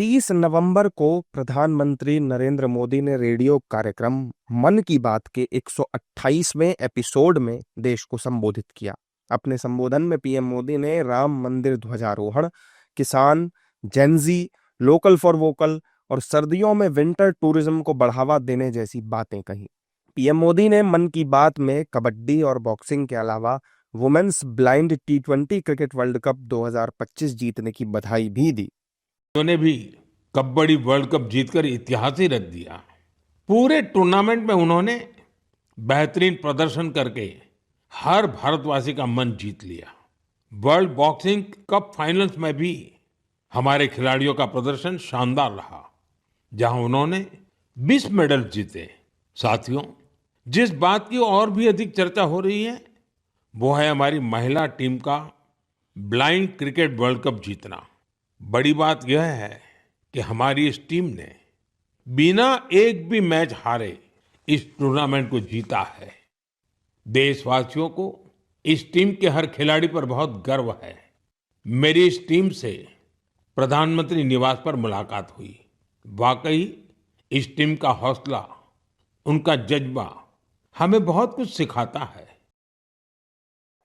30 नवंबर को प्रधानमंत्री नरेंद्र मोदी ने रेडियो कार्यक्रम मन की बात के 128वें एपिसोड में देश को संबोधित किया। अपने संबोधन में पीएम मोदी ने राम मंदिर ध्वजारोहण, किसान, जेनजी, लोकल फॉर वोकल और सर्दियों में विंटर टूरिज्म को बढ़ावा देने जैसी बातें कही। पीएम मोदी ने मन की बात में कबड्डी और बॉक्सिंग के अलावा women's blind T20 cricket world cup 2025 जीतने की बधाई भी दी। उन्होंने भी कबड्डी वर्ल्ड कप जीतकर इतिहास ही रच दिया। पूरे टूर्नामेंट में उन्होंने बेहतरीन प्रदर्शन करके हर भारतवासी का मन जीत लिया। वर्ल्ड बॉक्सिंग कप फाइनल्स में भी हमारे खिलाड़ियों का प्रदर्शन शानदार रहा, जहां उन्होंने 20 मेडल जीते। साथियों, जिस बात की और भी अधिक चर्चा हो रही है वो है हमारी महिला टीम का ब्लाइंड क्रिकेट वर्ल्ड कप जीतना। बड़ी बात यह है कि हमारी इस टीम ने बिना एक भी मैच हारे इस टूर्नामेंट को जीता है। देशवासियों को इस टीम के हर खिलाड़ी पर बहुत गर्व है। मेरी इस टीम से प्रधानमंत्री निवास पर मुलाकात हुई। वाकई इस टीम का हौसला, उनका जज्बा हमें बहुत कुछ सिखाता है।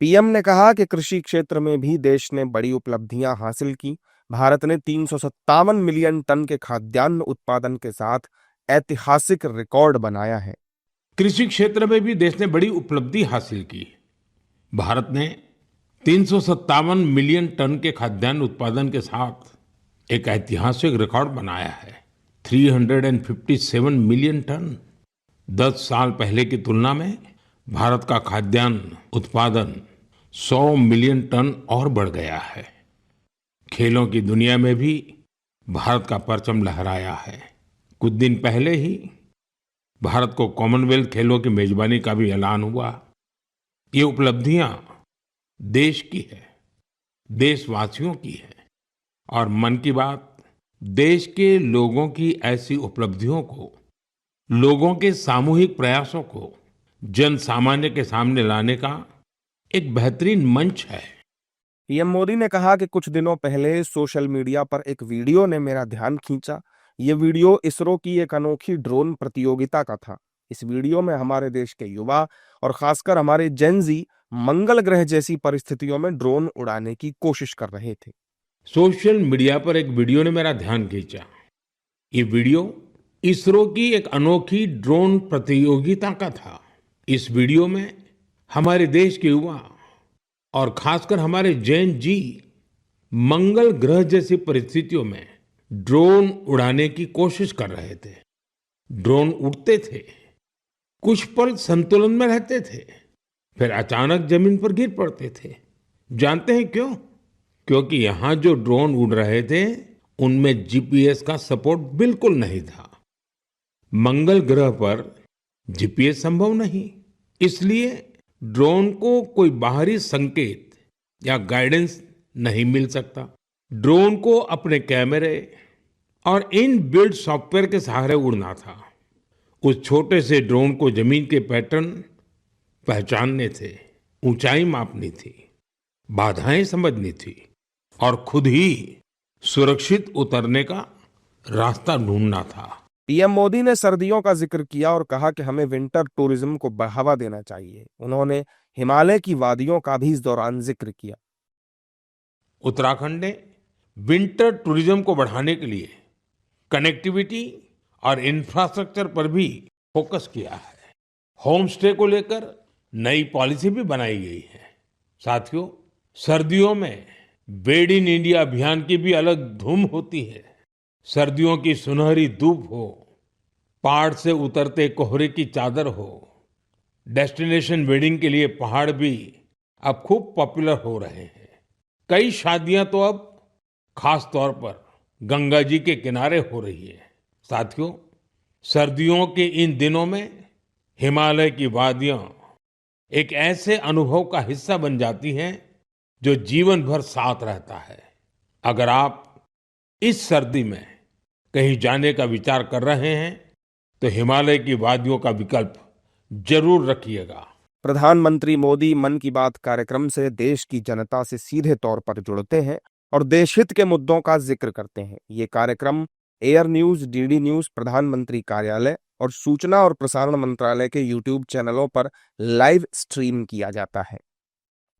पीएम ने कहा कि कृषि क्षेत्र में भी देश ने बड़ी उपलब्धियां हासिल की। भारत ने 357 मिलियन टन के खाद्यान्न उत्पादन के साथ ऐतिहासिक रिकॉर्ड बनाया है। कृषि क्षेत्र में भी देश ने बड़ी उपलब्धि हासिल की। भारत ने 357 मिलियन टन के खाद्यान्न उत्पादन के साथ एक ऐतिहासिक रिकॉर्ड बनाया है। 357 मिलियन टन। 10 साल पहले की तुलना में भारत का खाद्यान्न उत्पादन 100 मिलियन टन और बढ़ गया है। खेलों की दुनिया में भी भारत का परचम लहराया है। कुछ दिन पहले ही भारत को कॉमनवेल्थ खेलों की मेजबानी का भी ऐलान हुआ। ये उपलब्धियां देश की है, देशवासियों की है। और मन की बात देश के लोगों की ऐसी उपलब्धियों को, लोगों के सामूहिक प्रयासों को जन सामान्य के सामने लाने का एक बेहतरीन मंच है। पीएम मोदी ने कहा कि कुछ दिनों पहले सोशल मीडिया पर एक वीडियो ने मेरा ध्यान खींचा। ये वीडियो इसरो की एक अनोखी ड्रोन प्रतियोगिता का था। इस वीडियो में हमारे देश के युवा और खासकर हमारे जेनजी मंगल ग्रह जैसी परिस्थितियों में ड्रोन उड़ाने की कोशिश कर रहे थे। सोशल मीडिया पर एक वीडियो ने मेरा ध्यान खींचा। ये वीडियो इसरो की एक अनोखी ड्रोन प्रतियोगिता का था। इस वीडियो में हमारे देश के युवा और खासकर हमारे जैन जी मंगल ग्रह जैसी परिस्थितियों में ड्रोन उड़ाने की कोशिश कर रहे थे। ड्रोन उड़ते थे, कुछ पल संतुलन में रहते थे, फिर अचानक जमीन पर गिर पड़ते थे। जानते हैं क्यों? क्योंकि यहां जो ड्रोन उड़ रहे थे उनमें जीपीएस का सपोर्ट बिल्कुल नहीं था। मंगल ग्रह पर जीपीएस संभव नहीं, इसलिए ड्रोन को कोई बाहरी संकेत या गाइडेंस नहीं मिल सकता। ड्रोन को अपने कैमरे और इन बिल्ड सॉफ्टवेयर के सहारे उड़ना था। उस छोटे से ड्रोन को जमीन के पैटर्न पहचानने थे, ऊंचाई मापनी थी, बाधाएं समझनी थी और खुद ही सुरक्षित उतरने का रास्ता ढूंढना था। पीएम मोदी ने सर्दियों का जिक्र किया और कहा कि हमें विंटर टूरिज्म को बढ़ावा देना चाहिए। उन्होंने हिमालय की वादियों का भी इस दौरान जिक्र किया। उत्तराखंड ने विंटर टूरिज्म को बढ़ाने के लिए कनेक्टिविटी और इंफ्रास्ट्रक्चर पर भी फोकस किया है। होम स्टे को लेकर नई पॉलिसी भी बनाई गई है। साथियों, सर्दियों में मेड इन इंडिया अभियान की भी अलग धूम होती है। सर्दियों की सुनहरी धूप हो, पहाड़ से उतरते कोहरे की चादर हो, डेस्टिनेशन वेडिंग के लिए पहाड़ भी अब खूब पॉपुलर हो रहे हैं। कई शादियां तो अब खास तौर पर गंगा जी के किनारे हो रही है। साथियों, सर्दियों के इन दिनों में हिमालय की वादियां एक ऐसे अनुभव का हिस्सा बन जाती हैं जो जीवन भर साथ रहता है। अगर आप इस सर्दी में कहीं जाने का विचार कर रहे हैं तो हिमालय की वादियों का विकल्प जरूर रखिएगा। प्रधानमंत्री मोदी मन की बात कार्यक्रम से देश की जनता से सीधे तौर पर जुड़ते हैं। और देशहित के मुद्दों का जिक्र करते हैं। ये कार्यक्रम एयर न्यूज, डीडी न्यूज, प्रधानमंत्री कार्यालय और सूचना और प्रसारण मंत्रालय के यूट्यूब चैनलों पर लाइव स्ट्रीम किया जाता है।